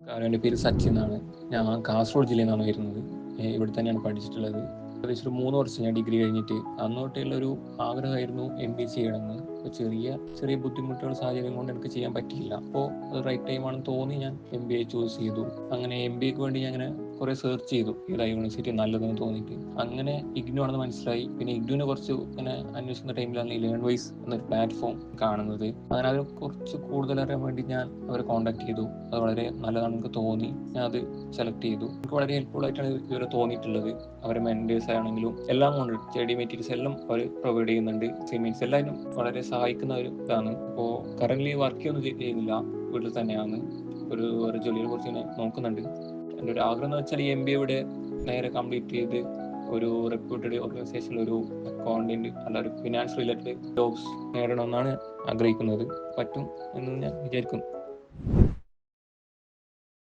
കാരണം എൻ്റെ പേര് സച്ചിൻ എന്നാണ്. ഞാൻ കാസർഗോഡ് ജില്ലയിൽ നിന്നാണ് വരുന്നത്. ഇവിടെ തന്നെയാണ് പഠിച്ചിട്ടുള്ളത്. ഏകദേശം ഒരു 3 വർഷം ഞാൻ ഡിഗ്രി കഴിഞ്ഞിട്ട്. അന്ന് തൊട്ടുള്ളൊരു ആഗ്രഹമായിരുന്നു MBA ചെയ്യണമെന്ന്. അപ്പോൾ ചെറിയ ചെറിയ ബുദ്ധിമുട്ടുകൾ സാഹചര്യം കൊണ്ട് എനിക്ക് ചെയ്യാൻ പറ്റിയില്ല. അപ്പോൾ അത് റൈറ്റ് ടൈമാണെന്ന് തോന്നി ഞാൻ MBA ചൂസ് ചെയ്തു. അങ്ങനെ MBAക്ക് വേണ്ടി ഞാൻ അങ്ങനെ കുറേ സെർച്ച് ചെയ്തു, ഏതാ യൂണിവേഴ്സിറ്റി നല്ലതെന്ന് തോന്നിയിട്ട്. അങ്ങനെ ഇഗ്നു ആണെന്ന് മനസ്സിലായി. പിന്നെ ഇഗ്നുവിനെ കുറച്ച് ഇങ്ങനെ അന്വേഷിക്കുന്ന ടൈമിലാണ് ഈ ലേൺവൈസ് എന്നൊരു പ്ലാറ്റ്ഫോം കാണുന്നത്. അങ്ങനെ അത് കുറച്ച് കൂടുതൽ അറിയാൻ വേണ്ടി ഞാൻ അവരെ കോൺടാക്ട് ചെയ്തു. അത് വളരെ നല്ലതാണെന്ന് എനിക്ക് തോന്നി. ഞാൻ അത് സെലക്ട് ചെയ്തു. എനിക്ക് വളരെ ഹെൽപ്ഫുൾ ആയിട്ടാണ് ഇതുവരെ തോന്നിയിട്ടുള്ളത്. അവരെ മെൻറ്റേഴ്സ് ആണെങ്കിലും എല്ലാം കൊണ്ട് സ്റ്റഡി മെറ്റീരിയൽസ് എല്ലാം അവർ പ്രൊവൈഡ് ചെയ്യുന്നുണ്ട്. സെമിനാർസ് എല്ലാവരും വളരെ സഹായിക്കുന്ന ഒരു ഇതാണ്. അപ്പോൾ കറന്റ് വർക്ക് ഒന്നും ചെയ്യുന്നില്ല, വീട്ടിൽ തന്നെയാണ്. ഒരു ജോലിയെ കുറിച്ച് ഇങ്ങനെ നോക്കുന്നുണ്ട്. എൻ്റെ ഒരു ആഗ്രഹം എന്ന് വെച്ചാൽ ഈ MBA ഇവിടെ നേരെ കംപ്ലീറ്റ് ചെയ്ത് ഒരു റെപ്യൂട്ടഡ് ഓർഗനൈസേഷനിൽ ഒരു അക്കൗണ്ടന്റ് അല്ല ഒരു ഫിനാൻസ് റിലേറ്റഡ് ജോബ്സ് നേടണമെന്നാണ് ആഗ്രഹിക്കുന്നത്. പറ്റും എന്ന് ഞാൻ വിചാരിക്കുന്നു.